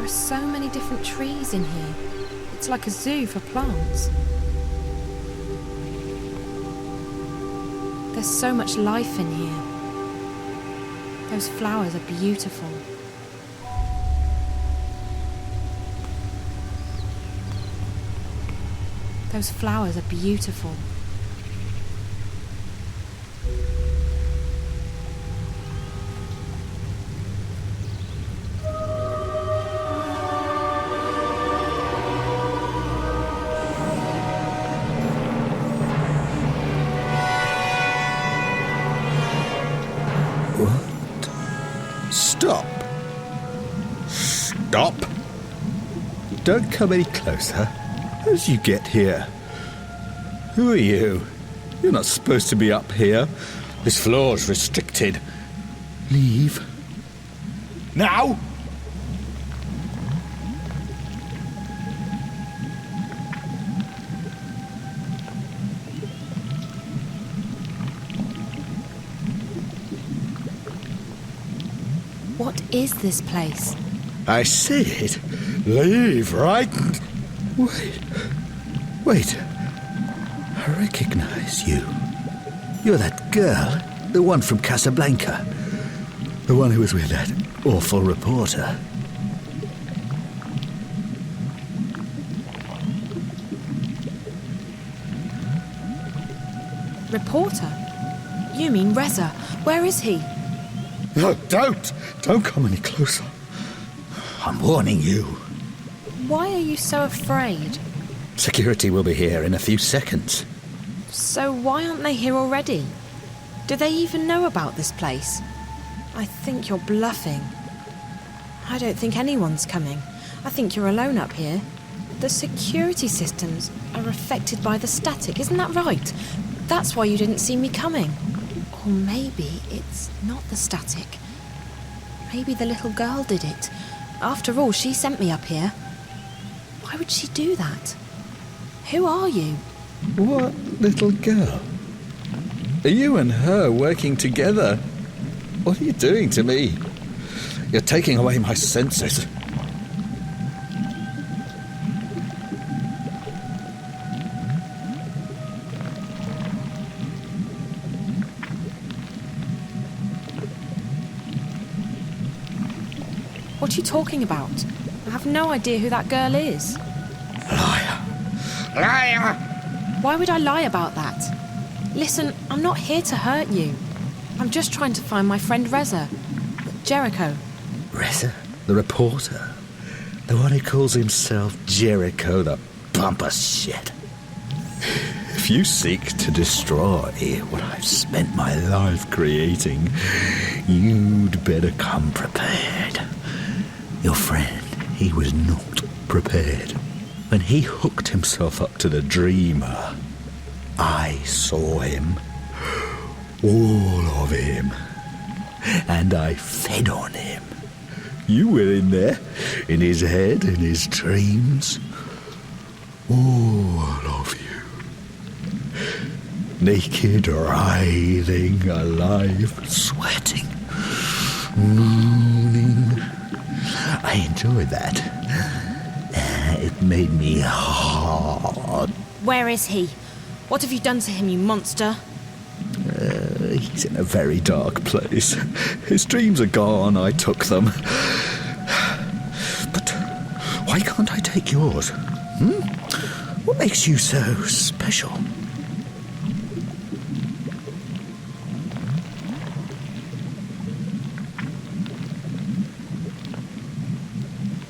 There are so many different trees in here. It's like a zoo for plants. There's so much life in here. Those flowers are beautiful. Those flowers are beautiful. What? Stop! Stop! Don't come any closer. How did you get here? Who are you? You're not supposed to be up here. This floor's restricted. Leave. Now! What is this place? I said, leave right... Wait. I recognize you. You're that girl, the one from Casablanca. The one who was with that awful reporter. Reporter? You mean Reza? Where is he? No, don't come any closer. I'm warning you. Why are you so afraid? Security will be here in a few seconds. So why aren't they here already? Do they even know about this place? I think you're bluffing. I don't think anyone's coming. I think you're alone up here. The security systems are affected by the static, isn't that right? That's why you didn't see me coming. Or maybe it's not the static. Maybe the little girl did it. After all, she sent me up here. Why would she do that? Who are you? What little girl? Are you and her working together? What are you doing to me? You're taking away my senses. What are you talking about? I have no idea who that girl is. Liar. Liar! Why would I lie about that? Listen, I'm not here to hurt you. I'm just trying to find my friend Reza. Jericho. Reza? The reporter? The one who calls himself Jericho, the bumper shit. If you seek to destroy what I've spent my life creating, you'd better come prepared. Your friend, he was not prepared. When he hooked himself up to the dreamer, I saw him. All of him. And I fed on him. You were in there, in his head, in his dreams. All of you. Naked, writhing, alive, sweating, mooning. I enjoyed that. It made me hard. Where is he? What have you done to him, you monster? He's in a very dark place. His dreams are gone, I took them. But why can't I take yours? What makes you so special?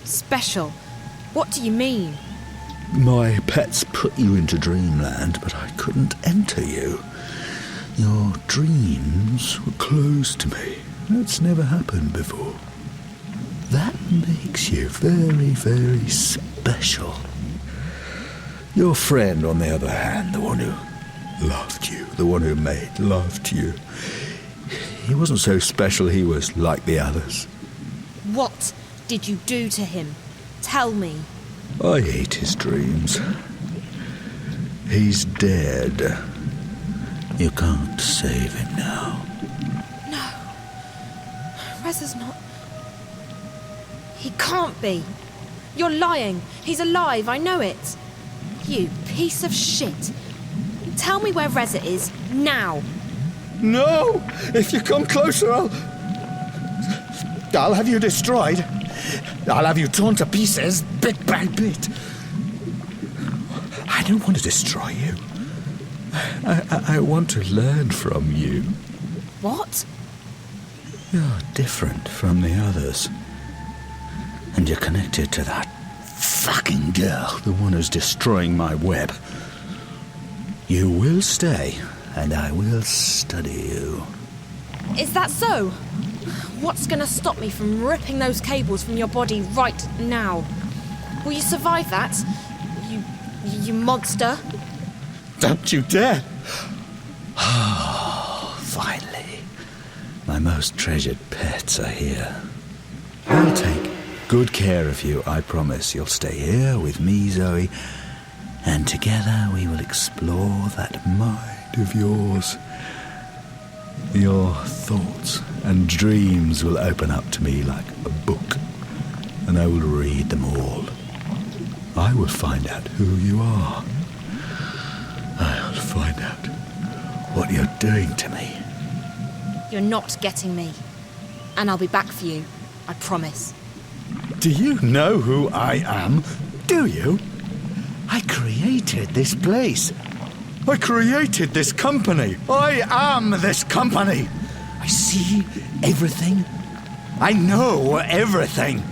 Special? What do you mean? My pets put you into dreamland, but I couldn't enter you. Your dreams were closed to me. That's never happened before. That makes you very, very special. Your friend, on the other hand, the one who loved you, the one who made love to you, he wasn't so special, he was like the others. What did you do to him? Tell me. I ate his dreams. He's dead. You can't save him now. No. Reza's not... He can't be. You're lying. He's alive, I know it. You piece of shit. Tell me where Reza is, now. No! If you come closer, I'll have you destroyed. I'll have you torn to pieces, bit by bit. I don't want to destroy you. I want to learn from you. What? You're different from the others. And you're connected to that fucking girl, the one who's destroying my web. You will stay, and I will study you. Is that so? What's gonna stop me from ripping those cables from your body right now? Will you survive that? You monster? Don't you dare! Oh, finally. My most treasured pets are here. I'll take good care of you, I promise. You'll stay here with me, Zoe, and together we will explore that mind of yours. Your thoughts and dreams will open up to me like a book, and I will read them all. I will find out who you are. I'll find out what you're doing to me. You're not getting me. And I'll be back for you, I promise. Do you know who I am? Do you? I created this place. I created this company. I am this company. I see everything. I know everything.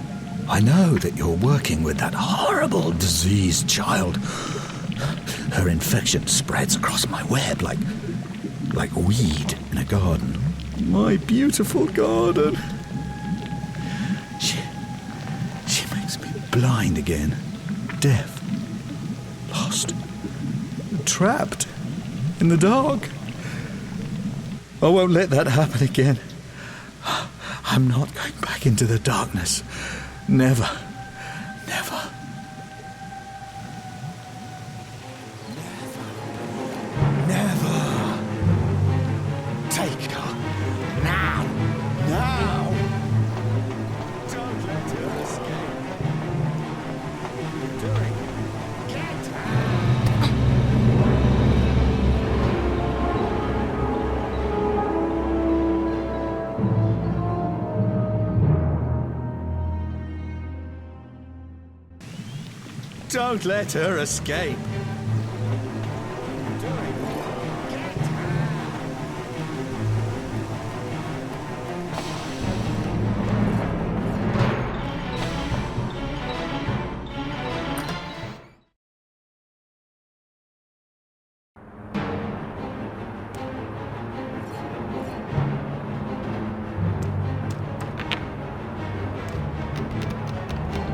I know that you're working with that horrible diseased child. Her infection spreads across my web like weed in a garden. My beautiful garden. She makes me blind again. Deaf. Lost. Trapped. In the dark. I won't let that happen again. I'm not going back into the darkness. Never. Never. Never. Take her. Now. Now. Don't let her escape. What are you doing? Get her. Don't let her escape.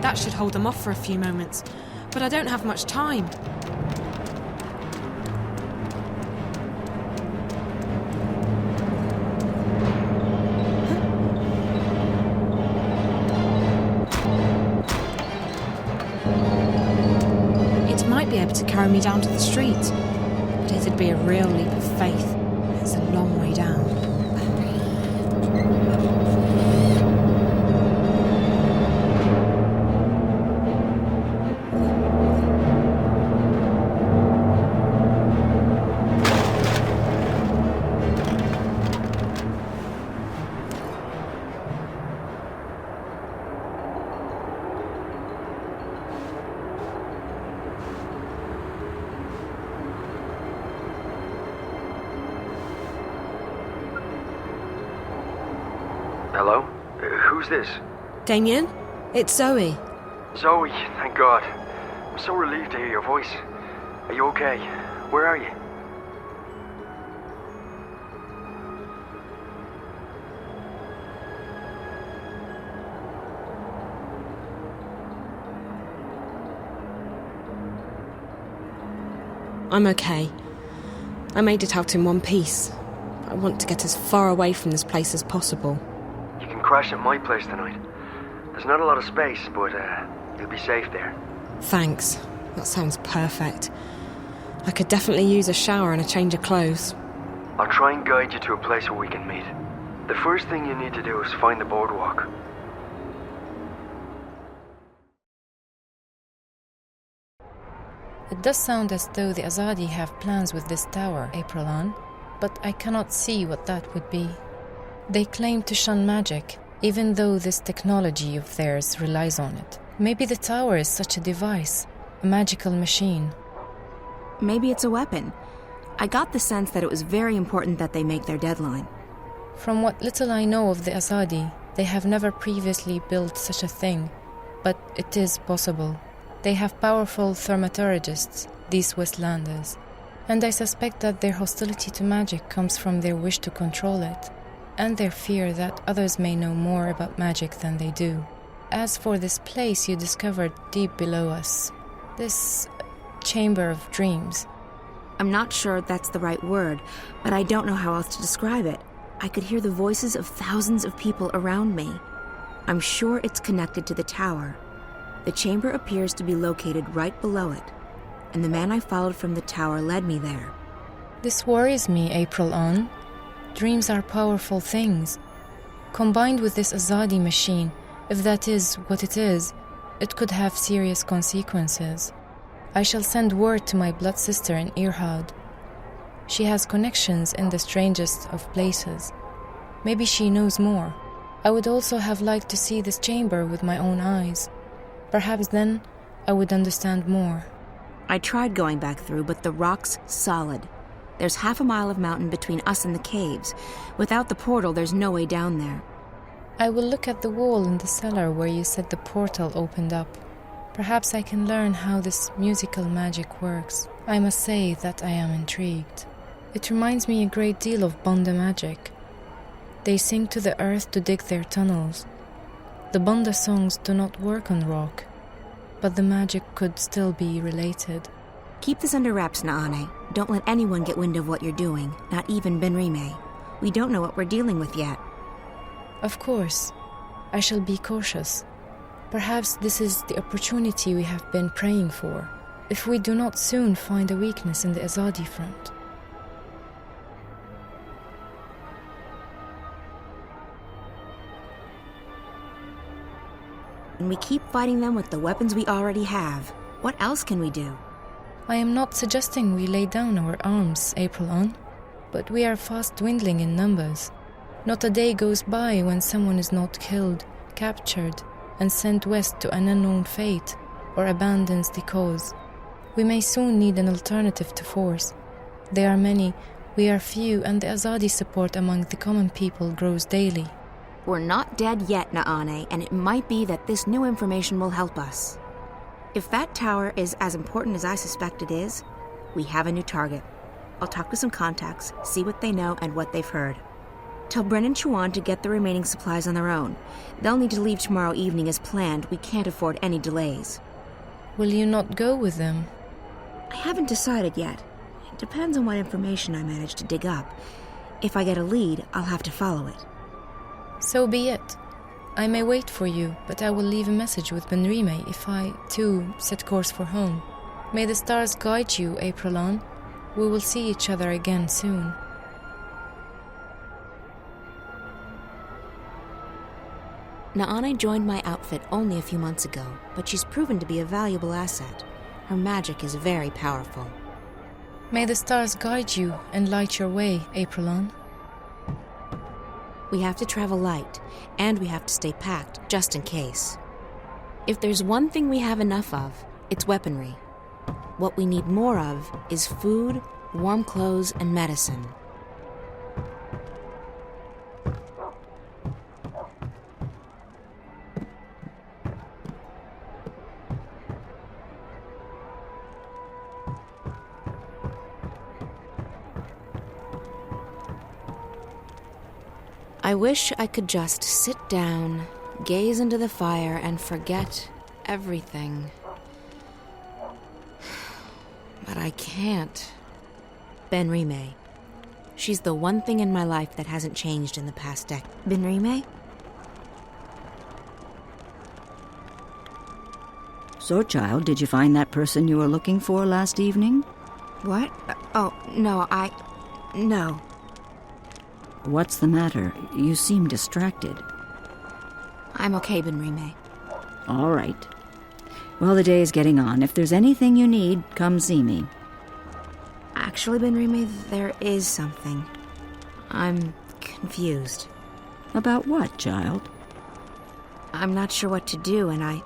That should hold them off for a few moments, but I don't have much time. It might be able to carry me down to the street, but it'd be a real leap of faith. It's a long way down. Hello? Who's this? Damien, it's Zoe. Zoe, thank God. I'm so relieved to hear your voice. Are you okay? Where are you? I'm okay. I made it out in one piece. I want to get as far away from this place as possible. You can crash at my place tonight. There's not a lot of space, but you'll be safe there. Thanks. That sounds perfect. I could definitely use a shower and a change of clothes. I'll try and guide you to a place where we can meet. The first thing you need to do is find the boardwalk. It does sound as though the Azadi have plans with this tower, Aprilon, but I cannot see what that would be. They claim to shun magic, even though this technology of theirs relies on it. Maybe the tower is such a device, a magical machine. Maybe it's a weapon. I got the sense that it was very important that they make their deadline. From what little I know of the Azadi, they have never previously built such a thing, but it is possible. They have powerful thaumaturgists, these Westlanders, and I suspect that their hostility to magic comes from their wish to control it, and their fear that others may know more about magic than they do. As for this place you discovered deep below us, this chamber of dreams. I'm not sure that's the right word, but I don't know how else to describe it. I could hear the voices of thousands of people around me. I'm sure it's connected to the tower. The chamber appears to be located right below it, and the man I followed from the tower led me there. This worries me, Aprilon. Dreams are powerful things. Combined with this Azadi machine, if that is what it is, it could have serious consequences. I shall send word to my blood sister in Irhad. She has connections in the strangest of places. Maybe she knows more. I would also have liked to see this chamber with my own eyes. Perhaps then I would understand more. I tried going back through, but the rock's solid. There's half a mile of mountain between us and the caves. Without the portal, there's no way down there. I will look at the wall in the cellar where you said the portal opened up. Perhaps I can learn how this musical magic works. I must say that I am intrigued. It reminds me a great deal of Banda magic. They sing to the earth to dig their tunnels. The Banda songs do not work on rock, but the magic could still be related. Keep this under wraps, Naane. Don't let anyone get wind of what you're doing, not even Benrime. We don't know what we're dealing with yet. Of course. I shall be cautious. Perhaps this is the opportunity we have been praying for, if we do not soon find a weakness in the Azadi front. And we keep fighting them with the weapons we already have. What else can we do? I am not suggesting we lay down our arms, Aprilon, but we are fast dwindling in numbers. Not a day goes by when someone is not killed, captured, and sent west to an unknown fate, or abandons the cause. We may soon need an alternative to force. There are many, we are few, and the Azadi support among the common people grows daily. We're not dead yet, Naane, and it might be that this new information will help us. If that tower is as important as I suspect it is, we have a new target. I'll talk to some contacts, see what they know and what they've heard. Tell Bren and Chuan to get the remaining supplies on their own. They'll need to leave tomorrow evening as planned. We can't afford any delays. Will you not go with them? I haven't decided yet. It depends on what information I manage to dig up. If I get a lead, I'll have to follow it. So be it. I may wait for you, but I will leave a message with Benrime if I, too, set course for home. May the stars guide you, Aprilon. We will see each other again soon. Naane joined my outfit only a few months ago, but she's proven to be a valuable asset. Her magic is very powerful. May the stars guide you and light your way, Aprilon. We have to travel light, and we have to stay packed, just in case. If there's one thing we have enough of, it's weaponry. What we need more of is food, warm clothes, and medicine. I wish I could just sit down, gaze into the fire, and forget everything. But I can't. Benrime. She's the one thing in my life that hasn't changed in the past decade. Benrime? So, child, did you find that person you were looking for last evening? What? Oh, no, No. What's the matter? You seem distracted. I'm okay, Benrime. All right. Well, the day is getting on. If there's anything you need, come see me. Actually, Benrime, there is something. I'm confused. About what, child? I'm not sure what to do, and I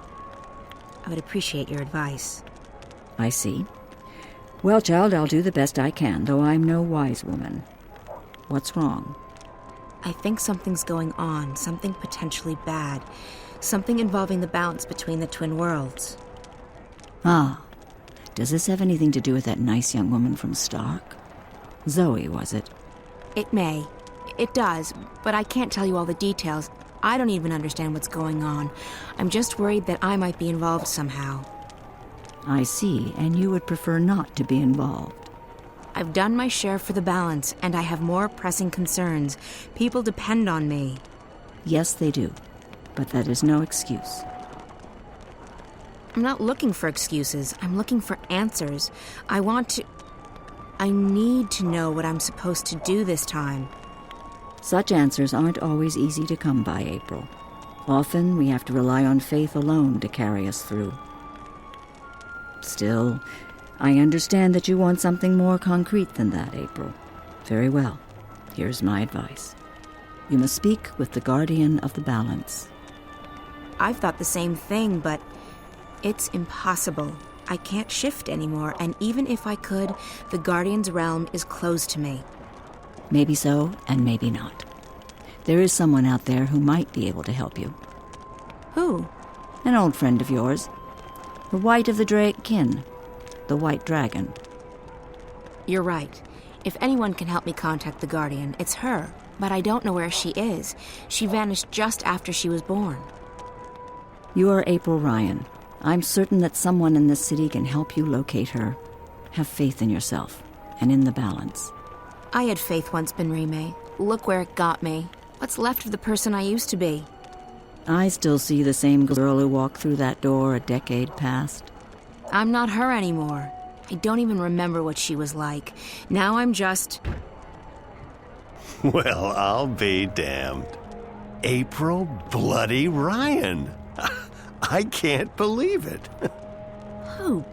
would appreciate your advice. I see. Well, child, I'll do the best I can, though I'm no wise woman. What's wrong? I think something's going on, something potentially bad. Something involving the balance between the twin worlds. Ah. Does this have anything to do with that nice young woman from Stark? Zoe, was it? It may. It does, but I can't tell you all the details. I don't even understand what's going on. I'm just worried that I might be involved somehow. I see, and you would prefer not to be involved. I've done my share for the balance, and I have more pressing concerns. People depend on me. Yes, they do, but that is no excuse. I'm not looking for excuses. I'm looking for answers. I need to know what I'm supposed to do this time. Such answers aren't always easy to come by, April. Often we have to rely on faith alone to carry us through. Still, I understand that you want something more concrete than that, April. Very well. Here's my advice. You must speak with the Guardian of the Balance. I've thought the same thing, but it's impossible. I can't shift anymore, and even if I could, the Guardian's realm is closed to me. Maybe so, and maybe not. There is someone out there who might be able to help you. Who? An old friend of yours. The White of the Drake kin. The White Dragon. You're right. If anyone can help me contact the Guardian, it's her. But I don't know where she is. She vanished just after she was born. You are April Ryan. I'm certain that someone in this city can help you locate her. Have faith in yourself, and in the balance. I had faith once, Benrime. Look where it got me. What's left of the person I used to be? I still see the same girl who walked through that door a decade past. I'm not her anymore. I don't even remember what she was like. Now I'm just... Well, I'll be damned. April bloody Ryan. I can't believe it. Who?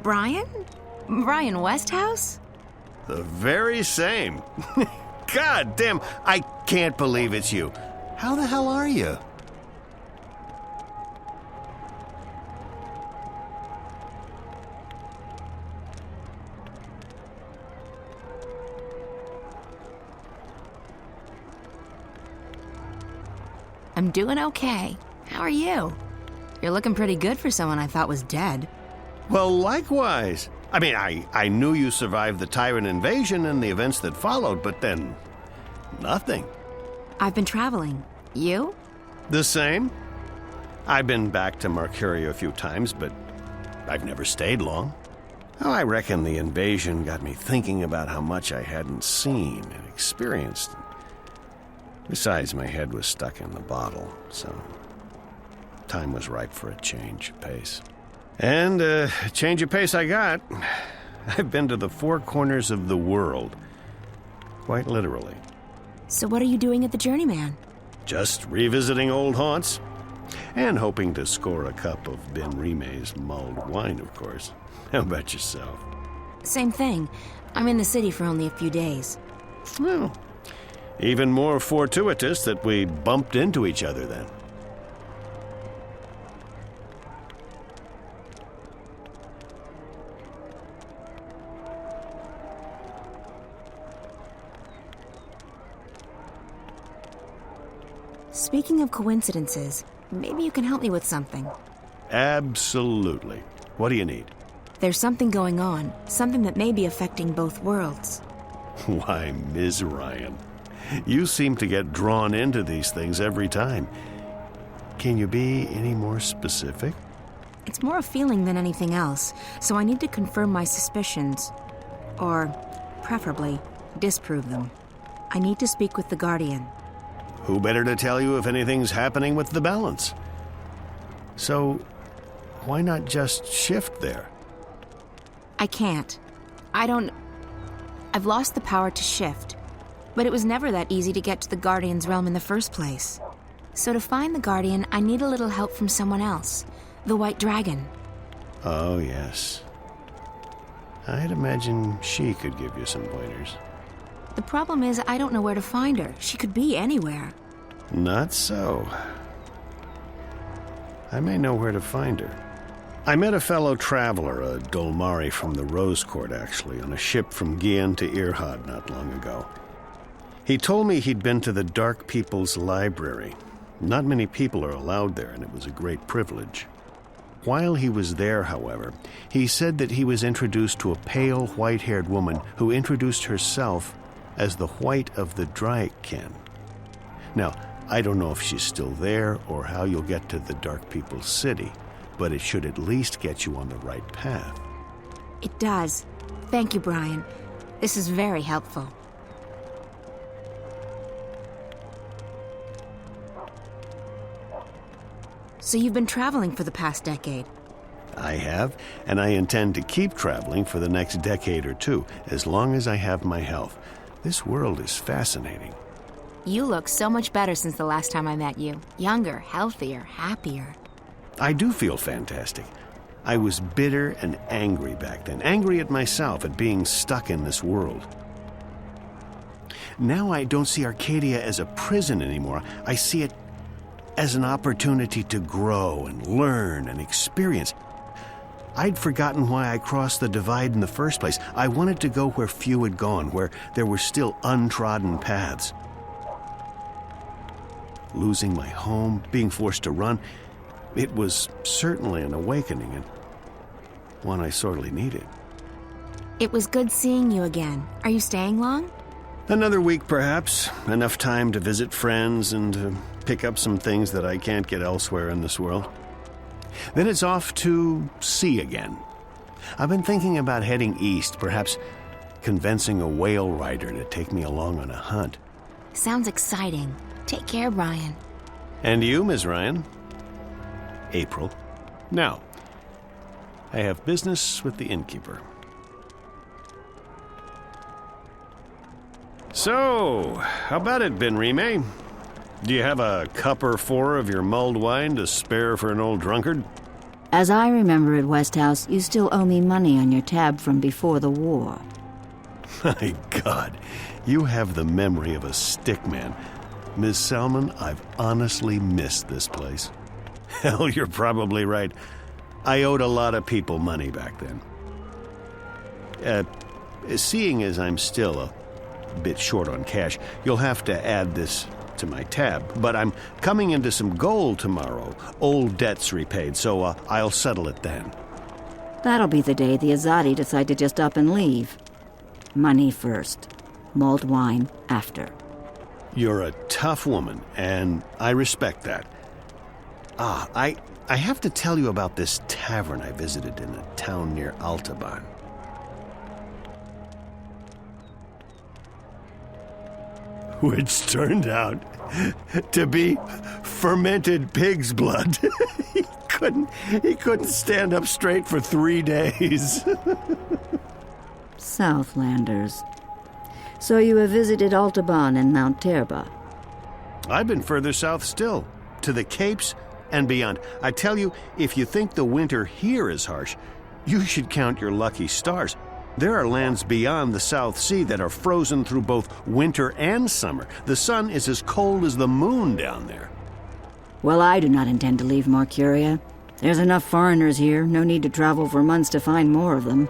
Brian? Brian Westhouse? The very same. God damn, I can't believe it's you. How the hell are you? I'm doing okay. How are you? You're looking pretty good for someone I thought was dead. Well, likewise. I mean, I knew you survived the Tyrant invasion and the events that followed, but then... nothing. I've been traveling. You? The same. I've been back to Mercuria a few times, but I've never stayed long. Oh, I reckon the invasion got me thinking about how much I hadn't seen and experienced. Besides, my head was stuck in the bottle, so time was ripe for a change of pace. And a change of pace I got. I've been to the four corners of the world, quite literally. So what are you doing at the Journeyman? Just revisiting old haunts, and hoping to score a cup of Benrime's mulled wine, of course. How about yourself? Same thing. I'm in the city for only a few days. Well, even more fortuitous that we bumped into each other then. Speaking of coincidences, maybe you can help me with something. Absolutely. What do you need? There's something going on, something that may be affecting both worlds. Why, Ms. Ryan, you seem to get drawn into these things every time. Can you be any more specific? It's more a feeling than anything else, so I need to confirm my suspicions. Or, preferably, disprove them. I need to speak with the Guardian. Who better to tell you if anything's happening with the balance? So, why not just shift there? I can't. I've lost the power to shift. But it was never that easy to get to the Guardian's realm in the first place. So to find the Guardian, I need a little help from someone else. The White Dragon. Oh, yes. I'd imagine she could give you some pointers. The problem is I don't know where to find her. She could be anywhere. Not so. I may know where to find her. I met a fellow traveler, a Dolmari from the Rose Court, actually, on a ship from Gien to Irhad not long ago. He told me he'd been to the Dark People's Library. Not many people are allowed there, and it was a great privilege. While he was there, however, he said that he was introduced to a pale, white-haired woman who introduced herself as the White of the Dryken. Now, I don't know if she's still there or how you'll get to the Dark People's City, but it should at least get you on the right path. It does. Thank you, Brian. This is very helpful. So you've been traveling for the past decade? I have, and I intend to keep traveling for the next decade or two, as long as I have my health. This world is fascinating. You look so much better since the last time I met you. Younger, healthier, happier. I do feel fantastic. I was bitter and angry back then, angry at myself at being stuck in this world. Now I don't see Arcadia as a prison anymore. I see it as an opportunity to grow and learn and experience. I'd forgotten why I crossed the divide in the first place. I wanted to go where few had gone, where there were still untrodden paths. Losing my home, being forced to run, it was certainly an awakening, and one I sorely needed. It was good seeing you again. Are you staying long? Another week, perhaps. Enough time to visit friends and to pick up some things that I can't get elsewhere in this world. Then it's off to sea again. I've been thinking about heading east, perhaps convincing a whale rider to take me along on a hunt. Sounds exciting. Take care, Brian. And you, Ms. Ryan? April. Now, I have business with the innkeeper. So, how about it, Ben Rime? Do you have a cup or four of your mulled wine to spare for an old drunkard? As I remember it, Westhouse, you still owe me money on your tab from before the war. My God, you have the memory of a stickman. Ms. Salmon, I've honestly missed this place. Hell, you're probably right. I owed a lot of people money back then. Seeing as I'm still a bit short on cash, you'll have to add this to my tab. But I'm coming into some gold tomorrow. Old debts repaid, so I'll settle it then. That'll be the day the Azadi decide to just up and leave. Money first. Mulled wine after. You're a tough woman, and I respect that. I have to tell you about this tavern I visited in a town near Altaban. Which turned out to be fermented pig's blood. He couldn't stand up straight for 3 days. Southlanders. So you have visited Altaban and Mount Terba? I've been further south still, to the Capes and beyond. I tell you, if you think the winter here is harsh, you should count your lucky stars. There are lands beyond the South Sea that are frozen through both winter and summer. The sun is as cold as the moon down there. Well, I do not intend to leave Mercuria. There's enough foreigners here, no need to travel for months to find more of them.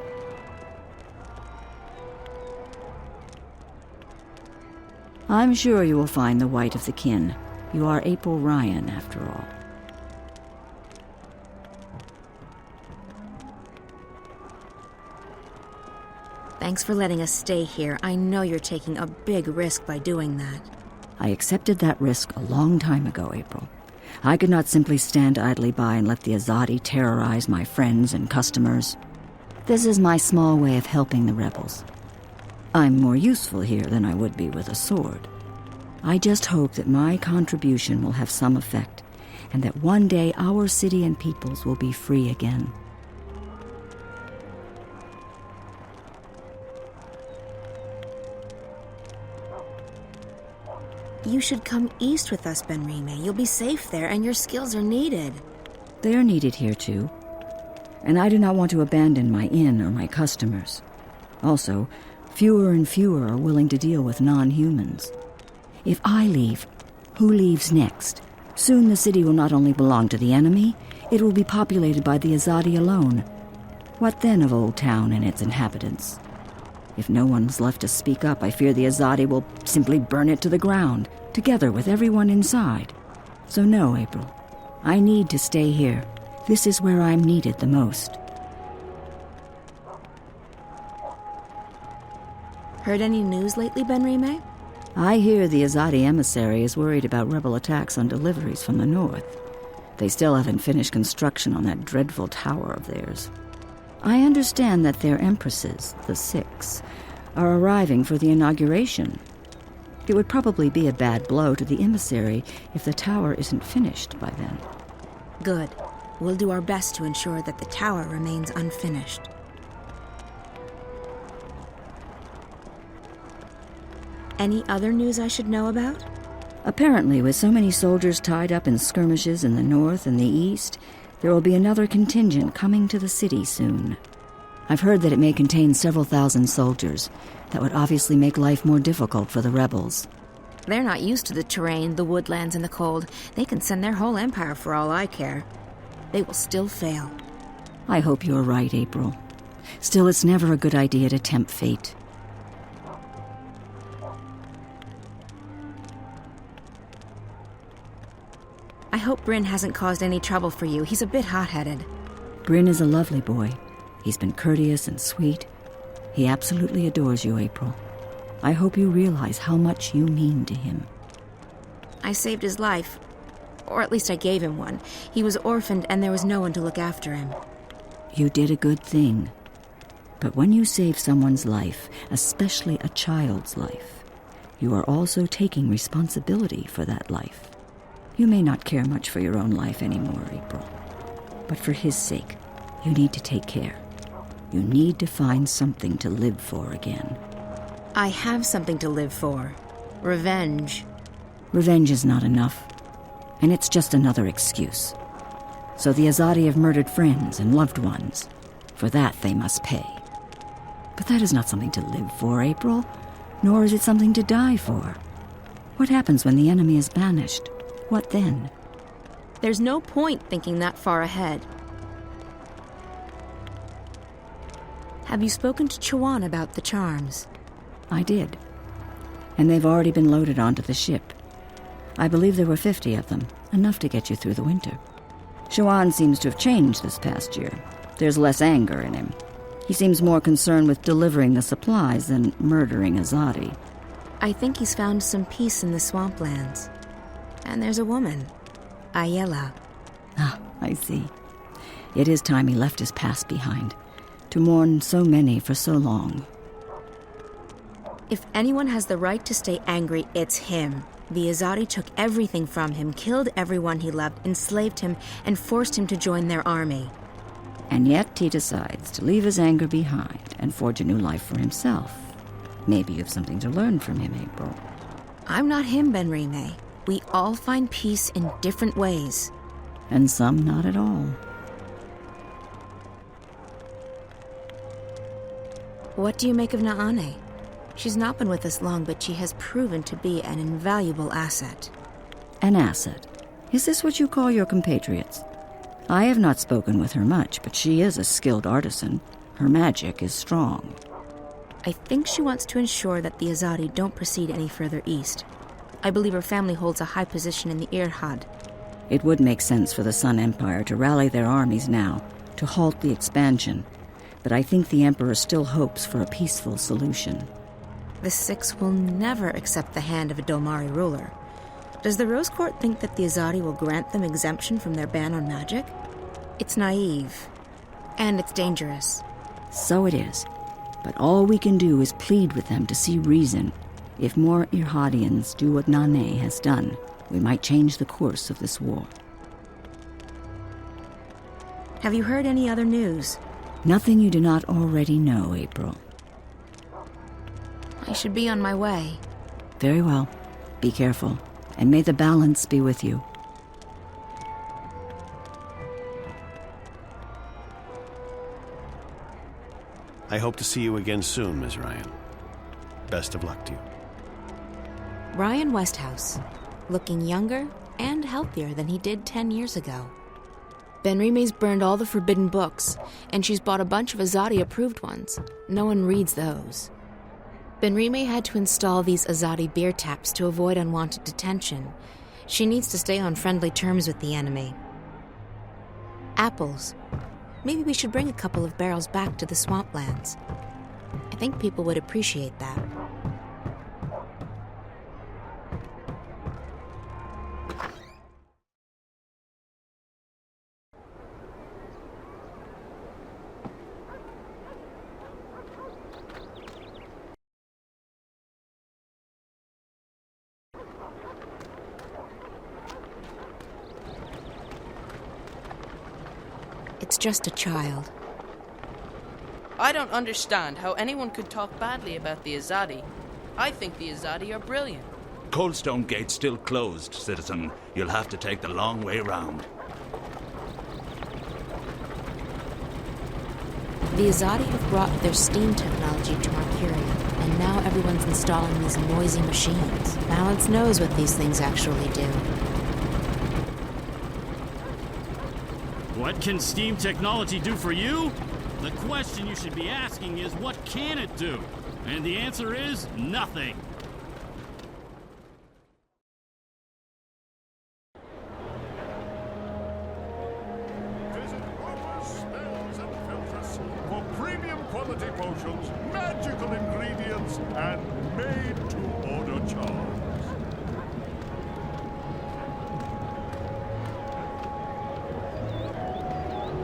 I'm sure you will find the white of the kin. You are April Ryan, after all. Thanks for letting us stay here. I know you're taking a big risk by doing that. I accepted that risk a long time ago, April. I could not simply stand idly by and let the Azadi terrorize my friends and customers. This is my small way of helping the rebels. I'm more useful here than I would be with a sword. I just hope that my contribution will have some effect, and that one day our city and peoples will be free again. You should come east with us, Ben Rime. You'll be safe there, and your skills are needed. They are needed here too. And I do not want to abandon my inn or my customers. Also, fewer and fewer are willing to deal with non-humans. If I leave, who leaves next? Soon the city will not only belong to the enemy, it will be populated by the Azadi alone. What then of Old Town and its inhabitants? If no one's left to speak up, I fear the Azadi will simply burn it to the ground, together with everyone inside. So no, April. I need to stay here. This is where I'm needed the most. Heard any news lately, Benrime? I hear the Azadi emissary is worried about rebel attacks on deliveries from the north. They still haven't finished construction on that dreadful tower of theirs. I understand that their empresses, the Six, are arriving for the inauguration. It would probably be a bad blow to the emissary if the tower isn't finished by then. Good. We'll do our best to ensure that the tower remains unfinished. Any other news I should know about? Apparently, with so many soldiers tied up in skirmishes in the north and the east, there will be another contingent coming to the city soon. I've heard that it may contain several thousand soldiers. That would obviously make life more difficult for the rebels. They're not used to the terrain, the woodlands, and the cold. They can send their whole empire for all I care. They will still fail. I hope you're right, April. Still, it's never a good idea to tempt fate. I hope Bryn hasn't caused any trouble for you. He's a bit hot-headed. Bryn is a lovely boy. He's been courteous and sweet. He absolutely adores you, April. I hope you realize how much you mean to him. I saved his life. Or at least I gave him one. He was orphaned and there was no one to look after him. You did a good thing. But when you save someone's life, especially a child's life, you are also taking responsibility for that life. You may not care much for your own life anymore, April. But for his sake, you need to take care. You need to find something to live for again. I have something to live for. Revenge. Revenge is not enough. And it's just another excuse. So the Azadi have murdered friends and loved ones. For that, they must pay. But that is not something to live for, April. Nor is it something to die for. What happens when the enemy is banished? What then? There's no point thinking that far ahead. Have you spoken to Chuan about the charms? I did. And they've already been loaded onto the ship. I believe there were 50 of them, enough to get you through the winter. Chuan seems to have changed this past year. There's less anger in him. He seems more concerned with delivering the supplies than murdering Azadi. I think he's found some peace in the swamplands. And there's a woman, Ayala. Ah, I see. It is time he left his past behind, to mourn so many for so long. If anyone has the right to stay angry, it's him. The Azadi took everything from him, killed everyone he loved, enslaved him, and forced him to join their army. And yet he decides to leave his anger behind and forge a new life for himself. Maybe you have something to learn from him, April. I'm not him, Benrime. We all find peace in different ways. And some not at all. What do you make of Naane? She's not been with us long, but she has proven to be an invaluable asset. An asset? Is this what you call your compatriots? I have not spoken with her much, but she is a skilled artisan. Her magic is strong. I think she wants to ensure that the Azadi don't proceed any further east. I believe her family holds a high position in the Irhad. It would make sense for the Sun Empire to rally their armies now, to halt the expansion. But I think the Emperor still hopes for a peaceful solution. The Six will never accept the hand of a Domari ruler. Does the Rose Court think that the Azadi will grant them exemption from their ban on magic? It's naive. And it's dangerous. So it is. But all we can do is plead with them to see reason. If more Irhadians do what Nane has done, we might change the course of this war. Have you heard any other news? Nothing you do not already know, April. I should be on my way. Very well. Be careful, and may the balance be with you. I hope to see you again soon, Ms. Ryan. Best of luck to you. Ryan Westhouse, looking younger and healthier than he did 10 years ago. Benrime's burned all the forbidden books, and she's bought a bunch of Azadi-approved ones. No one reads those. Benrime had to install these Azadi beer taps to avoid unwanted detention. She needs to stay on friendly terms with the enemy. Apples. Maybe we should bring a couple of barrels back to the swamplands. I think people would appreciate that. It's just a child. I don't understand how anyone could talk badly about the Azadi. I think the Azadi are brilliant. Coldstone Gate's still closed, citizen. You'll have to take the long way round. The Azadi have brought their steam technology to Arcadia, and now everyone's installing these noisy machines. Balance knows what these things actually do. What can steam technology do for you? The question you should be asking is, what can it do? And the answer is, nothing. Visit Morpheus, Spells and Filters for premium quality potions, magical ingredients, and made-to-order charms.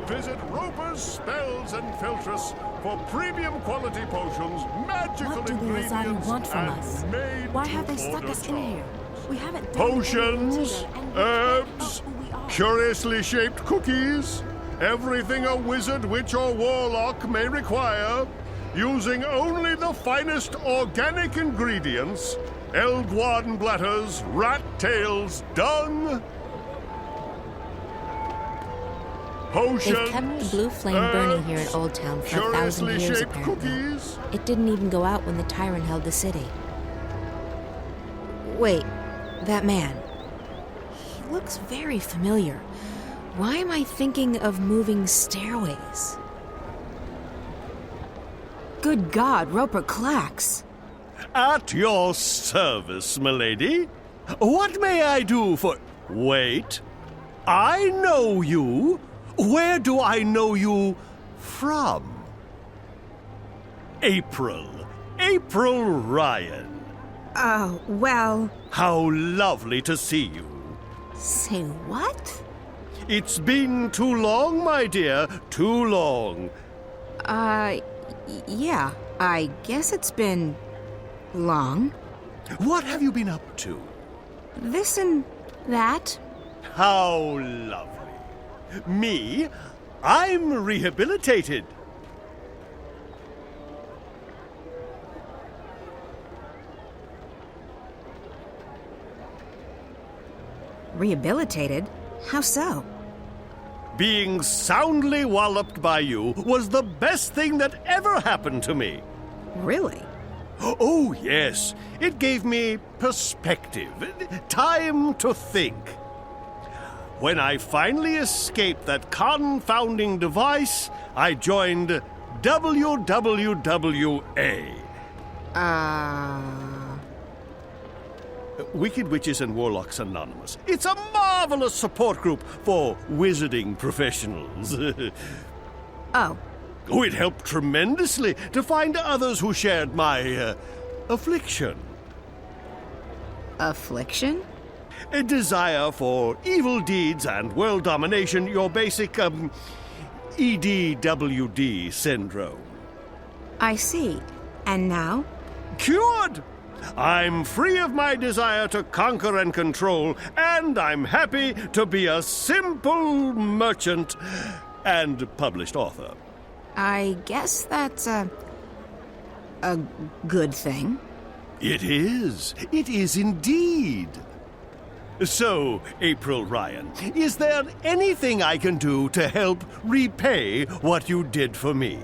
Visit Roper's Spells and Filters for premium quality potions, magical What do the ingredients, Azadi want from and us? made Why have they to stuck order us in charms. here? We haven't done Potions, anything to them, and we herbs, can't help who we are. curiously shaped cookies, everything a wizard, witch, or warlock may require, using only the finest organic ingredients, elguan bladders, rat tails, dung, potions, They've kept the blue flame burning here in Old Town for 1,000 curiously years, shaped apparently. cookies. It didn't even go out when the tyrant held the city. Wait, that man. He looks very familiar. Why am I thinking of moving stairways? Good God, Roper Clax. At your service, milady. What may I do for... Wait. I know you. Where do I know you from? April. April Ryan. Oh, well... How lovely to see you. Say what? It's been too long, my dear. Too long. Yeah. I guess it's been... long. What have you been up to? This and that. How lovely. Me? I'm rehabilitated. Rehabilitated? How so? Being soundly walloped by you was the best thing that ever happened to me. Really? Oh, yes. It gave me perspective, time to think. When I finally escaped that confounding device, I joined WWWA. Wicked Witches and Warlocks Anonymous. It's a marvelous support group for wizarding professionals. Oh. Oh, it helped tremendously to find others who shared my affliction. Affliction? A desire for evil deeds and world domination, your basic, EDWD syndrome. I see. And now? Cured! I'm free of my desire to conquer and control, and I'm happy to be a simple merchant and published author. I guess that's a good thing. It is. It is indeed. So, April Ryan, is there anything I can do to help repay what you did for me?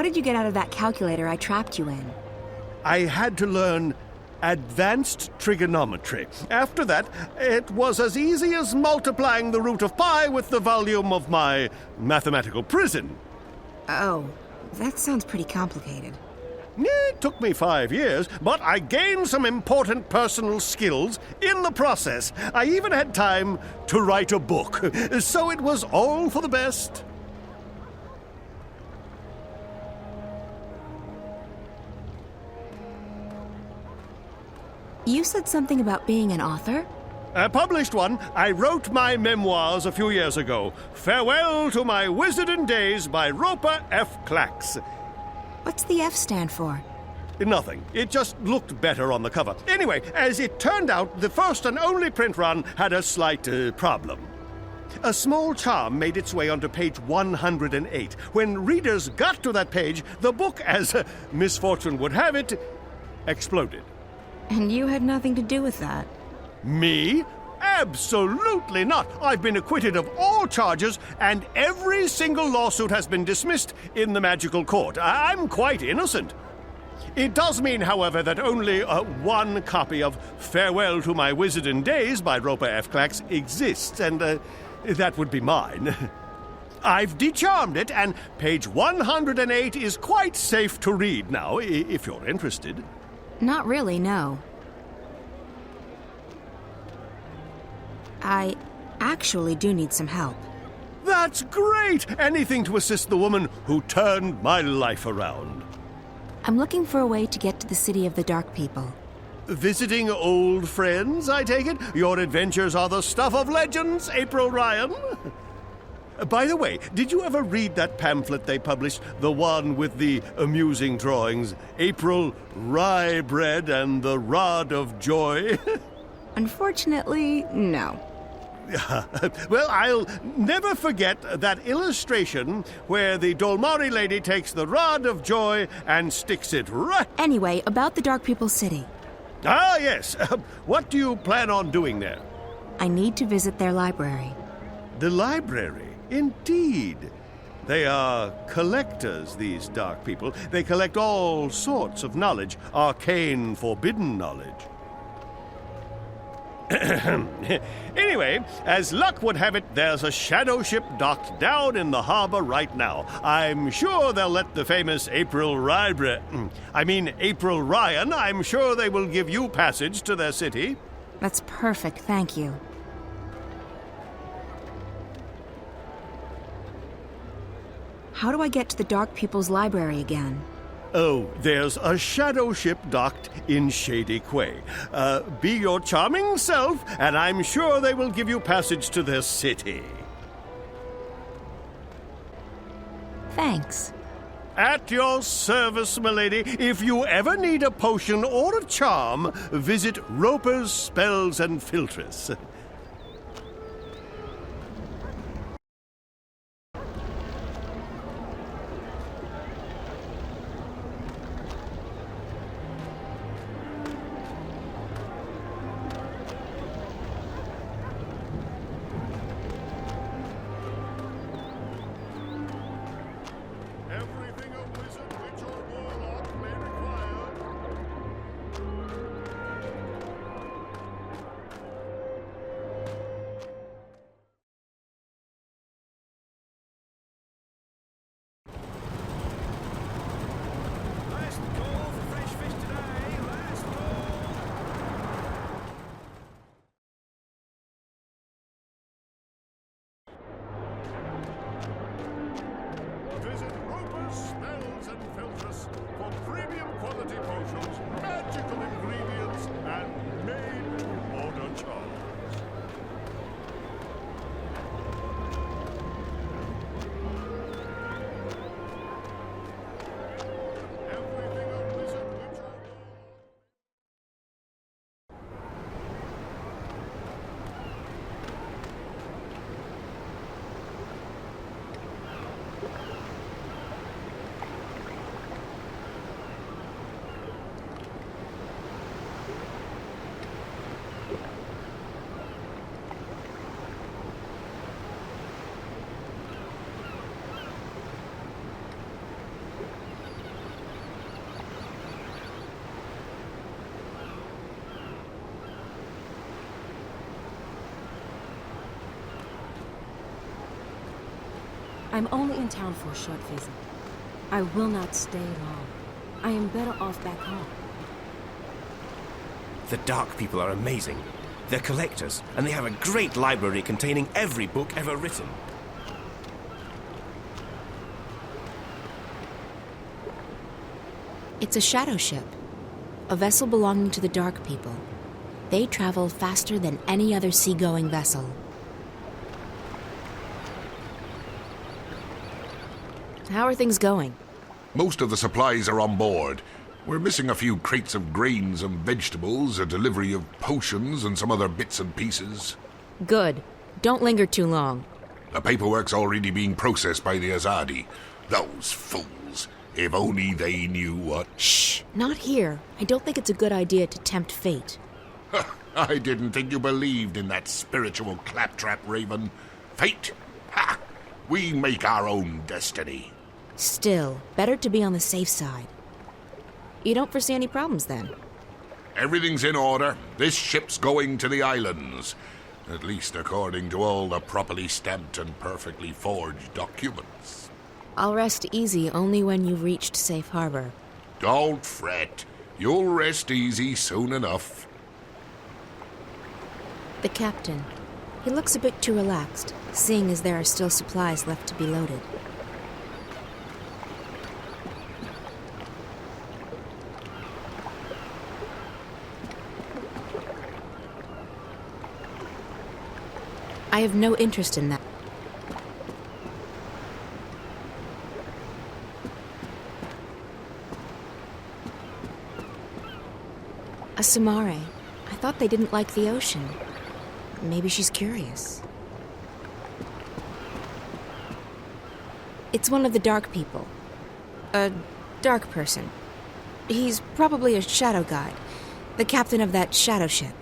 How did you get out of that calculator I trapped you in? I had to learn advanced trigonometry. After that, it was as easy as multiplying the root of pi with the volume of my mathematical prison. Oh, that sounds pretty complicated. It took me 5 years, but I gained some important personal skills in the process. I even had time to write a book, so it was all for the best. You said something about being an author? I published one. I wrote my memoirs a few years ago. Farewell to My Wizarding Days by Roper F. Clacks. What's the F stand for? Nothing. It just looked better on the cover. Anyway, as it turned out, the first and only print run had a slight problem. A small charm made its way onto page 108. When readers got to that page, the book, as misfortune would have it, exploded. And you had nothing to do with that. Me? Absolutely not. I've been acquitted of all charges, and every single lawsuit has been dismissed in the magical court. I'm quite innocent. It does mean, however, that only one copy of Farewell to My Wizarding Days by Roper F. Clacks exists, and that would be mine. I've decharmed it, and page 108 is quite safe to read now, if you're interested. Not really, no. I actually do need some help. That's great! Anything to assist the woman who turned my life around. I'm looking for a way to get to the city of the Dark People. Visiting old friends, I take it? Your adventures are the stuff of legends, April Ryan. By the way, did you ever read that pamphlet they published? The one with the amusing drawings? April Rye Bread and the Rod of Joy? Unfortunately, no. Well, I'll never forget that illustration where the Dolmari lady takes the Rod of Joy and sticks it right... Anyway, about the Dark People City. Ah, yes. What do you plan on doing there? I need to visit their library. The library? Indeed. They are collectors, these Dark People. They collect all sorts of knowledge, arcane, forbidden knowledge. Anyway, as luck would have it, there's a shadow ship docked down in the harbor right now. I'm sure they'll let the famous April Ryan, I'm sure they will give you passage to their city. That's perfect, thank you. How do I get to the Dark People's library again? Oh, there's a shadow ship docked in Shady Quay. Be your charming self, and I'm sure they will give you passage to their city. Thanks. At your service, milady. If you ever need a potion or a charm, visit Roper's Spells and Philtres. Everything a wizard, witch, or warlock may require. Last call for fresh fish today. Last call. Visit Roper's Spells and Philtres for premium quality potions, magical ingredients, and made-to-order charms. Everything a wizard, witch, or warlock... I'm only in town for a short visit. I will not stay long. I am better off back home. The Dark People are amazing. They're collectors, and they have a great library containing every book ever written. It's a shadow ship, a vessel belonging to the Dark People. They travel faster than any other seagoing vessel. How are things going? Most of the supplies are on board. We're missing a few crates of grains and vegetables, a delivery of potions, and some other bits and pieces. Good. Don't linger too long. The paperwork's already being processed by the Azadi. Those fools. If only they knew what... Shh! Not here. I don't think it's a good idea to tempt fate. I didn't think you believed in that spiritual claptrap, Raven. Fate? Ha! We make our own destiny. Still, better to be on the safe side. You don't foresee any problems, then? Everything's in order. This ship's going to the islands. At least according to all the properly stamped and perfectly forged documents. I'll rest easy only when you've reached safe harbor. Don't fret. You'll rest easy soon enough. The captain. He looks a bit too relaxed, seeing as there are still supplies left to be loaded. I have no interest in that. A Samare. I thought they didn't like the ocean. Maybe she's curious. It's one of the Dark People. A dark person. He's probably a shadow guide, the captain of that shadow ship.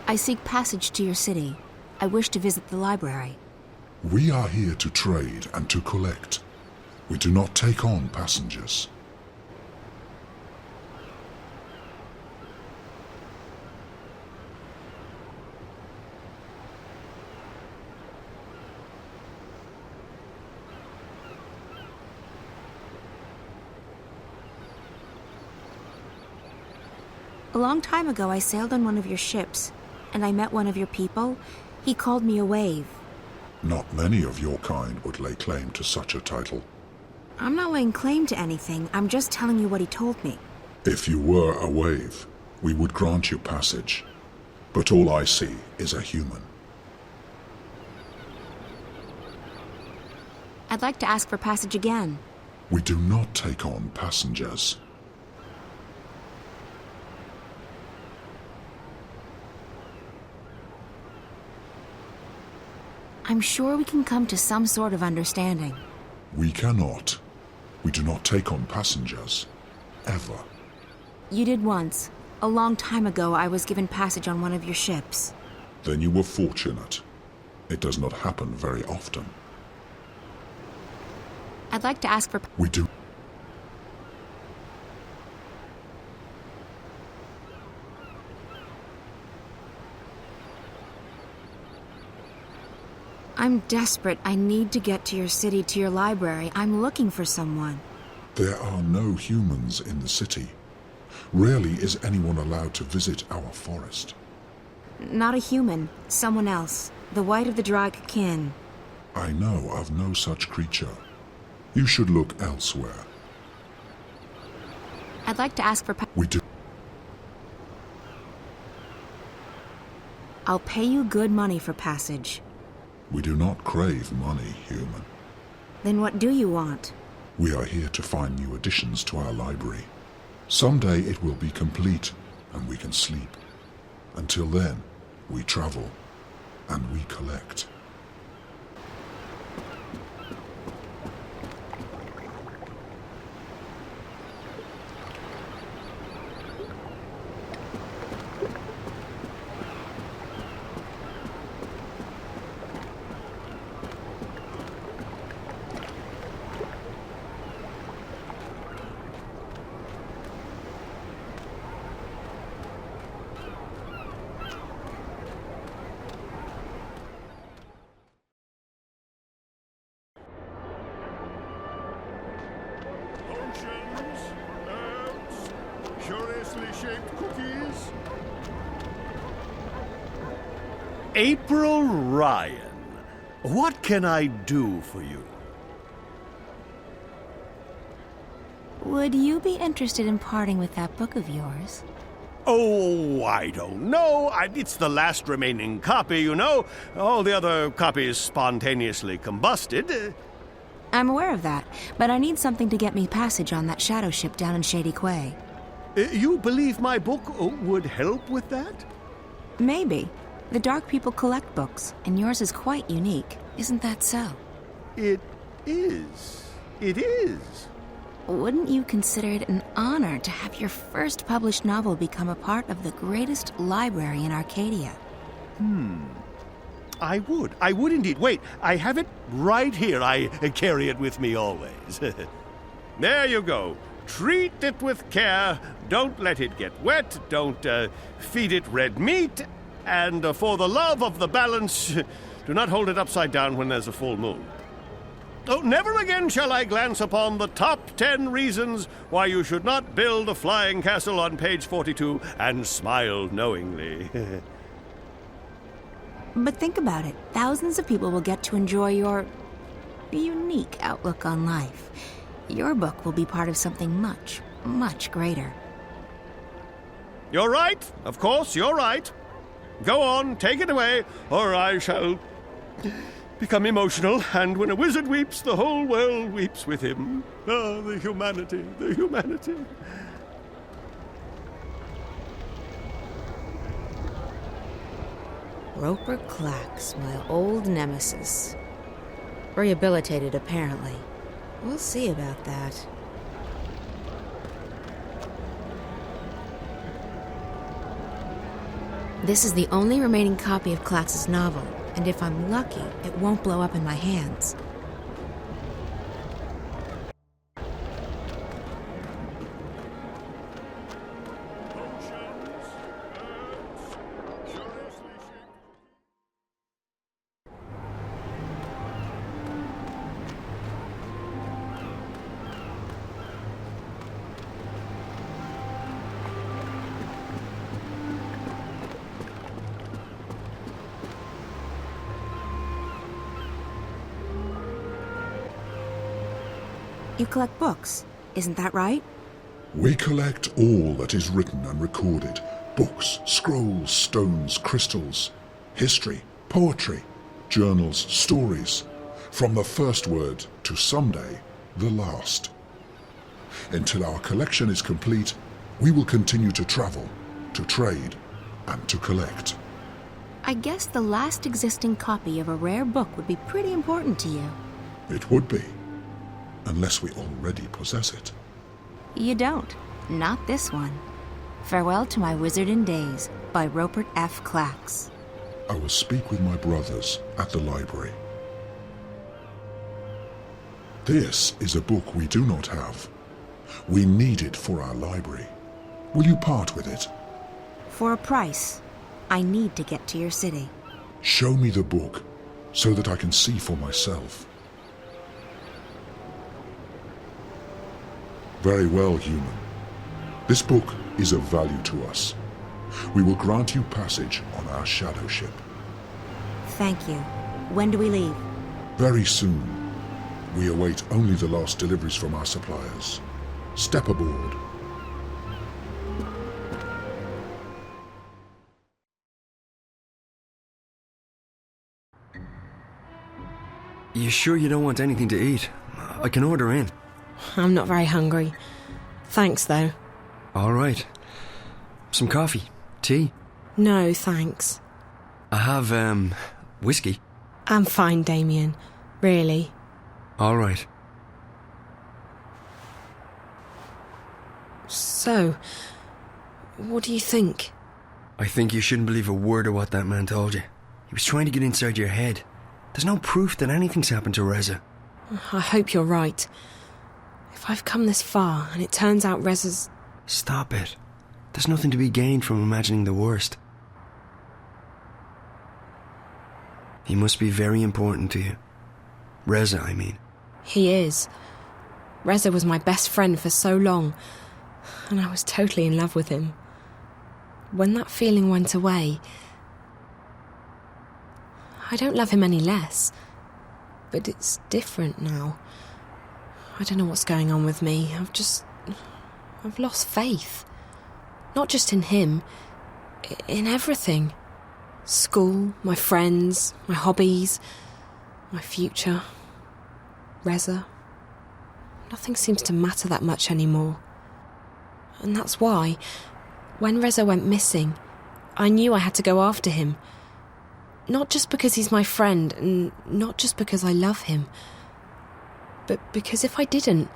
I seek passage to your city. I wish to visit the library. We are here to trade and to collect. We do not take on passengers. A long time ago, I sailed on one of your ships, and I met one of your people. He called me a wave. Not many of your kind would lay claim to such a title. I'm not laying claim to anything. I'm just telling you what he told me. If you were a wave, we would grant you passage. But all I see is a human. I'd like to ask for passage again. We do not take on passengers. I'm sure we can come to some sort of understanding. We cannot. We do not take on passengers. Ever. You did once. A long time ago, I was given passage on one of your ships. Then you were fortunate. It does not happen very often. I'd like to ask for... We do... I'm desperate. I need to get to your city, to your library. I'm looking for someone. There are no humans in the city. Rarely is anyone allowed to visit our forest. Not a human. Someone else. The White of the Drag Kin. I know of no such creature. You should look elsewhere. I'd like to ask for... We do... I'll pay you good money for passage. We do not crave money, human. Then what do you want? We are here to find new additions to our library. Someday it will be complete, and we can sleep. Until then, we travel, and we collect. April Ryan. What can I do for you? Would you be interested in parting with that book of yours? Oh, I don't know. It's the last remaining copy, you know. All the other copies spontaneously combusted. I'm aware of that, but I need something to get me passage on that shadow ship down in Shady Quay. You believe my book would help with that? Maybe. The Dark People collect books, and yours is quite unique. Isn't that so? It is. It is. Wouldn't you consider it an honor to have your first published novel become a part of the greatest library in Arcadia? I would. I would indeed. Wait, I have it right here. I carry it with me always. There you go. Treat it with care. Don't let it get wet. Don't feed it red meat. And for the love of the balance, do not hold it upside down when there's a full moon. Oh, never again shall I glance upon the top 10 reasons why you should not build a flying castle on page 42 and smile knowingly. But think about it. Thousands of people will get to enjoy your unique outlook on life. Your book will be part of something much, much greater. You're right. Of course, you're right. Go on, take it away, or I shall become emotional, and when a wizard weeps, the whole world weeps with him. Ah, the humanity, the humanity. Roper Clacks, my old nemesis. Rehabilitated, apparently. We'll see about that. This is the only remaining copy of Clacks's novel, and if I'm lucky, it won't blow up in my hands. You collect books, isn't that right? We collect all that is written and recorded. Books, scrolls, stones, crystals, history, poetry, journals, stories. From the first word to someday, the last. Until our collection is complete, we will continue to travel, to trade, and to collect. I guess the last existing copy of a rare book would be pretty important to you. It would be. Unless we already possess it. You don't. Not this one. Farewell to My Wizarding Days by Rupert F. Clacks. I will speak with my brothers at the library. This is a book we do not have. We need it for our library. Will you part with it? For a price. I need to get to your city. Show me the book so that I can see for myself. Very well, human. This book is of value to us. We will grant you passage on our shadow ship. Thank you. When do we leave? Very soon. We await only the last deliveries from our suppliers. Step aboard. You sure you don't want anything to eat? I can order in. I'm not very hungry. Thanks, though. All right. Some coffee? Tea? No, thanks. I have, whiskey. I'm fine, Damien. Really. All right. So, what do you think? I think you shouldn't believe a word of what that man told you. He was trying to get inside your head. There's no proof that anything's happened to Reza. I hope you're right. If I've come this far and it turns out Reza's... Stop it. There's nothing to be gained from imagining the worst. He must be very important to you. Reza, I mean. He is. Reza was my best friend for so long, and I was totally in love with him. When that feeling went away, I don't love him any less. But it's different now. I don't know what's going on with me. I've lost faith. Not just in him, in everything. School, my friends, my hobbies, my future, Reza. Nothing seems to matter that much anymore. And that's why, when Reza went missing, I knew I had to go after him. Not just because he's my friend, and not just because I love him, but because if I didn't,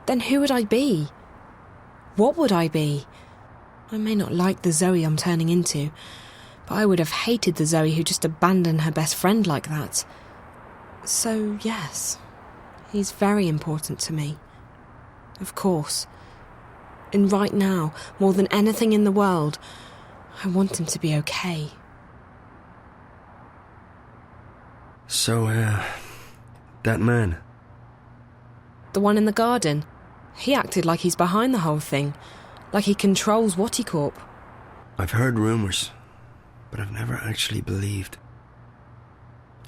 then who would I be? What would I be? I may not like the Zoe I'm turning into, but I would have hated the Zoe who just abandoned her best friend like that. So, yes, he's very important to me. Of course. And right now, more than anything in the world, I want him to be okay. So, that man. The one in the garden. He acted like he's behind the whole thing. Like he controls Waticorp. I've heard rumours, but I've never actually believed.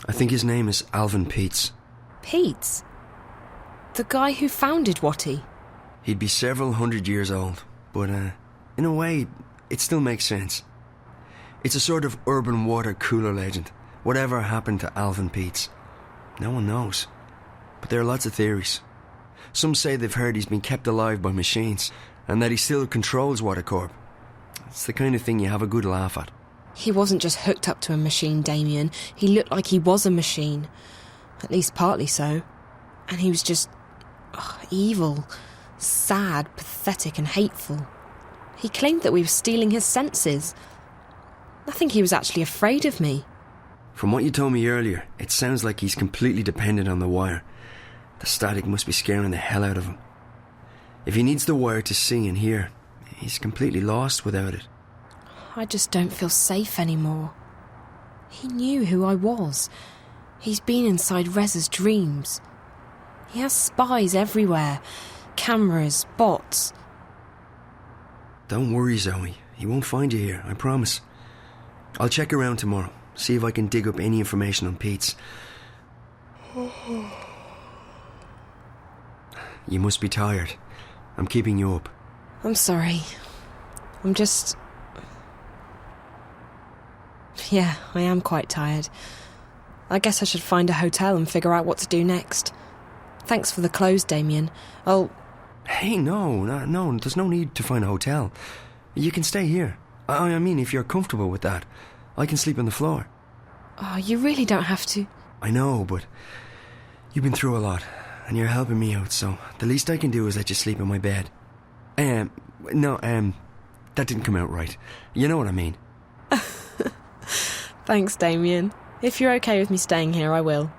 I think his name is Alvin Peets. Peets? The guy who founded Wati? He'd be several hundred years old, but in a way, it still makes sense. It's a sort of urban water cooler legend. Whatever happened to Alvin Peets? No one knows. But there are lots of theories. Some say they've heard he's been kept alive by machines, and that he still controls Waticorp. It's the kind of thing you have a good laugh at. He wasn't just hooked up to a machine, Damien. He looked like he was a machine. At least partly so. And he was just evil, sad, pathetic and hateful. He claimed that we were stealing his senses. I think he was actually afraid of me. From what you told me earlier, it sounds like he's completely dependent on the wire. The static must be scaring the hell out of him. If he needs the wire to see and hear, he's completely lost without it. I just don't feel safe anymore. He knew who I was. He's been inside Reza's dreams. He has spies everywhere. Cameras, bots. Don't worry, Zoe. He won't find you here, I promise. I'll check around tomorrow, see if I can dig up any information on Peets. You must be tired. I'm keeping you up. I'm sorry. Yeah, I am quite tired. I guess I should find a hotel and figure out what to do next. Thanks for the clothes, Damien. Hey, no, there's no need to find a hotel. You can stay here. I mean, if you're comfortable with that, I can sleep on the floor. Oh, you really don't have to. I know, but you've been through a lot, and you're helping me out, so the least I can do is let you sleep in my bed. That didn't come out right. You know what I mean. Thanks, Damien. If you're okay with me staying here, I will.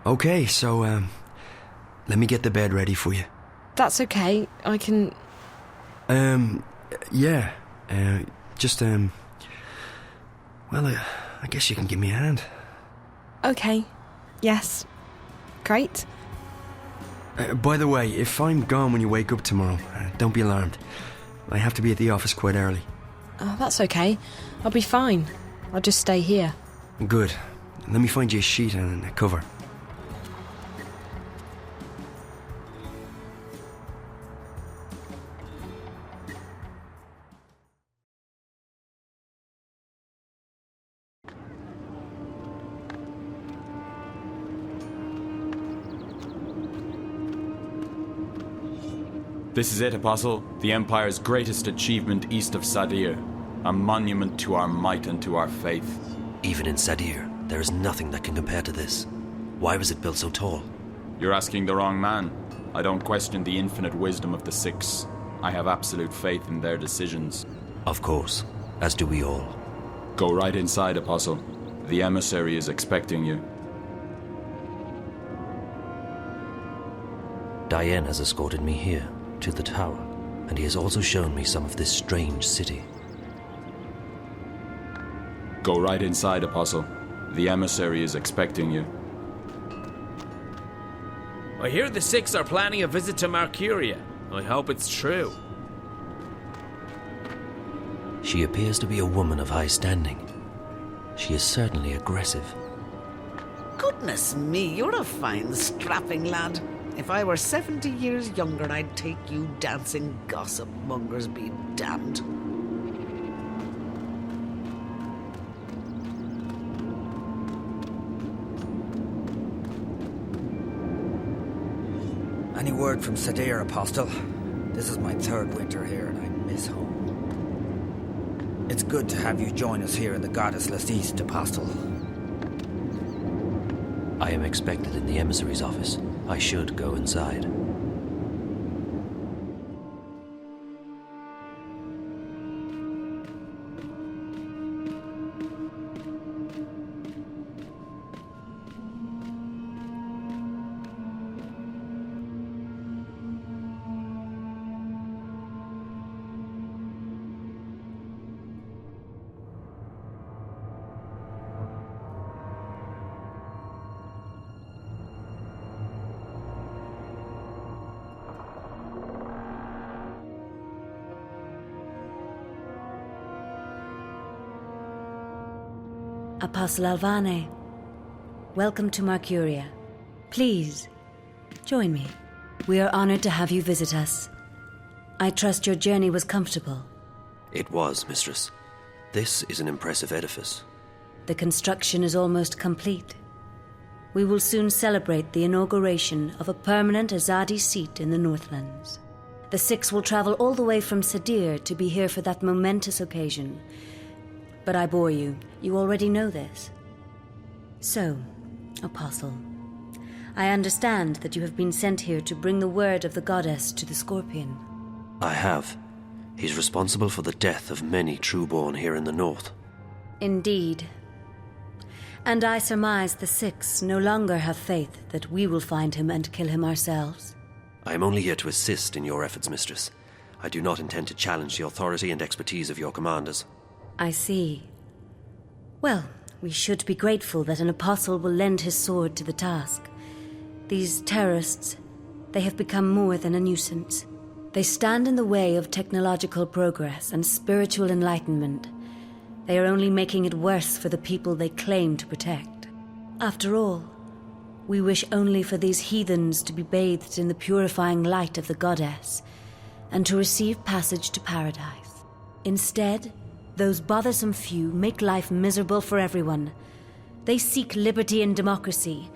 Okay, so, let me get the bed ready for you. That's okay. I can... Yeah. I guess you can give me a hand. Okay. Yes. Great. By the way, if I'm gone when you wake up tomorrow, don't be alarmed. I have to be at the office quite early. Oh, that's okay. I'll be fine. I'll just stay here. Good. Let me find you a sheet and a cover. This is it, Apostle. The Empire's greatest achievement east of Sadir. A monument to our might and to our faith. Even in Sadir, there is nothing that can compare to this. Why was it built so tall? You're asking the wrong man. I don't question the infinite wisdom of the Six. I have absolute faith in their decisions. Of course, as do we all. Go right inside, Apostle. The emissary is expecting you. Diane has escorted me here, to the tower, and he has also shown me some of this strange city. Go right inside, Apostle. The emissary is expecting you. I hear the Six are planning a visit to Mercuria. I hope it's true. She appears to be a woman of high standing. She is certainly aggressive. Goodness me, you're a fine, strapping lad. If I were 70 years younger, I'd take you dancing. Gossip mongers be damned. Any word from Sadir, Apostle? This is my third winter here and I miss home. It's good to have you join us here in the Goddessless East, Apostle. I am expected in the emissary's office. I should go inside. Apostle Alvane, welcome to Mercuria. Please, join me. We are honored to have you visit us. I trust your journey was comfortable. It was, Mistress. This is an impressive edifice. The construction is almost complete. We will soon celebrate the inauguration of a permanent Azadi seat in the Northlands. The Six will travel all the way from Sadir to be here for that momentous occasion. But I bore you. You already know this. So, Apostle, I understand that you have been sent here to bring the word of the goddess to the Scorpion. I have. He's responsible for the death of many trueborn here in the north. Indeed. And I surmise the Six no longer have faith that we will find him and kill him ourselves. I am only here to assist in your efforts, Mistress. I do not intend to challenge the authority and expertise of your commanders. I see. Well, we should be grateful that an apostle will lend his sword to the task. These terrorists, they have become more than a nuisance. They stand in the way of technological progress and spiritual enlightenment. They are only making it worse for the people they claim to protect. After all, we wish only for these heathens to be bathed in the purifying light of the goddess and to receive passage to paradise. Instead, those bothersome few make life miserable for everyone. They seek liberty and democracy,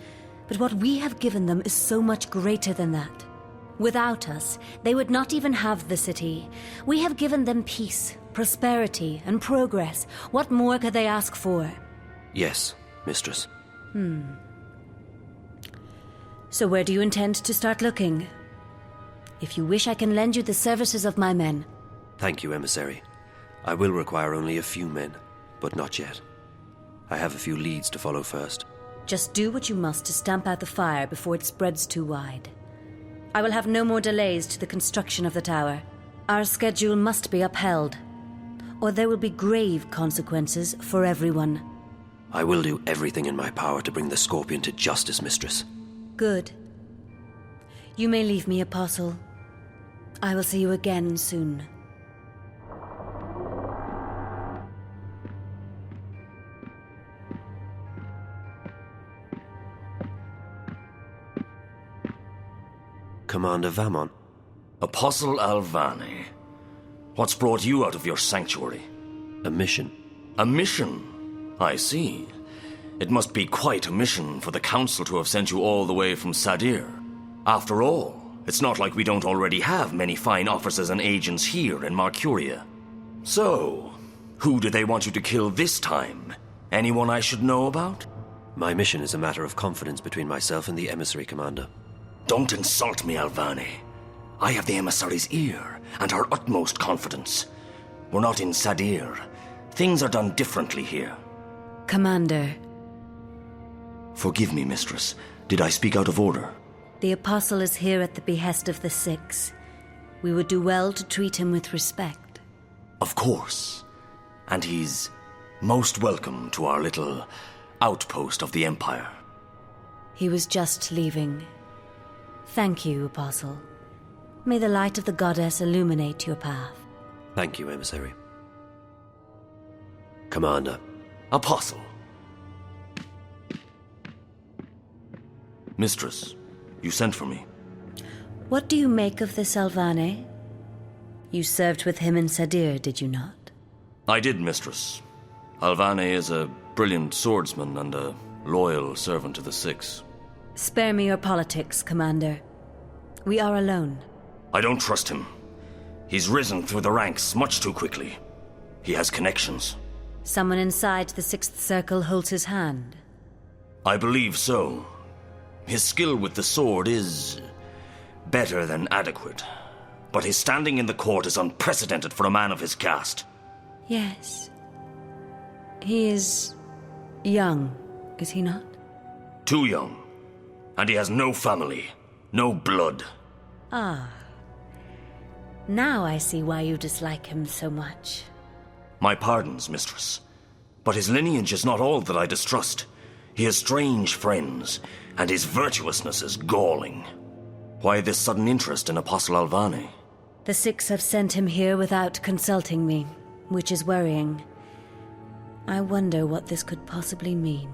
but what we have given them is so much greater than that. Without us, they would not even have the city. We have given them peace, prosperity, and progress. What more could they ask for? Yes, Mistress. So where do you intend to start looking? If you wish, I can lend you the services of my men. Thank you, Emissary. I will require only a few men, but not yet. I have a few leads to follow first. Just do what you must to stamp out the fire before it spreads too wide. I will have no more delays to the construction of the tower. Our schedule must be upheld, or there will be grave consequences for everyone. I will do everything in my power to bring the Scorpion to justice, Mistress. Good. You may leave me, Apostle. I will see you again soon. Commander Vamon. Apostle Alvane, what's brought you out of your sanctuary? A mission. A mission? I see. It must be quite a mission for the Council to have sent you all the way from Sadir. After all, it's not like we don't already have many fine officers and agents here in Mercuria. So, who do they want you to kill this time? Anyone I should know about? My mission is a matter of confidence between myself and the Emissary, Commander. Don't insult me, Alvane. I have the emissary's ear and our utmost confidence. We're not in Sadir. Things are done differently here. Commander. Forgive me, Mistress. Did I speak out of order? The Apostle is here at the behest of the Six. We would do well to treat him with respect. Of course. And he's most welcome to our little outpost of the Empire. He was just leaving. Thank you, Apostle. May the light of the goddess illuminate your path. Thank you, Emissary. Commander. Apostle. Mistress, you sent for me. What do you make of this Alvane? You served with him in Sadir, did you not? I did, Mistress. Alvane is a brilliant swordsman and a loyal servant to the Six. Spare me your politics, Commander. We are alone. I don't trust him. He's risen through the ranks much too quickly. He has connections. Someone inside the Sixth Circle holds his hand. I believe so. His skill with the sword is better than adequate. But his standing in the court is unprecedented for a man of his caste. Yes. He is young, is he not? Too young. And he has no family, no blood. Ah. Now I see why you dislike him so much. My pardons, Mistress. But his lineage is not all that I distrust. He has strange friends, and his virtuousness is galling. Why this sudden interest in Apostle Alvane? The Six have sent him here without consulting me, which is worrying. I wonder what this could possibly mean.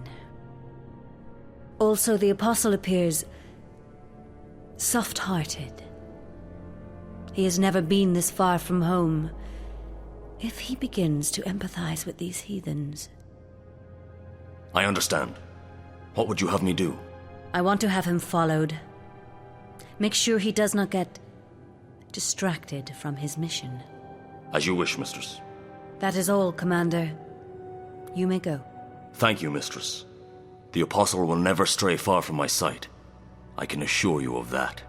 Also, the Apostle appears soft-hearted. He has never been this far from home. If he begins to empathize with these heathens... I understand. What would you have me do? I want to have him followed. Make sure he does not get distracted from his mission. As you wish, Mistress. That is all, Commander. You may go. Thank you, Mistress. The Apostle will never stray far from my sight. I can assure you of that.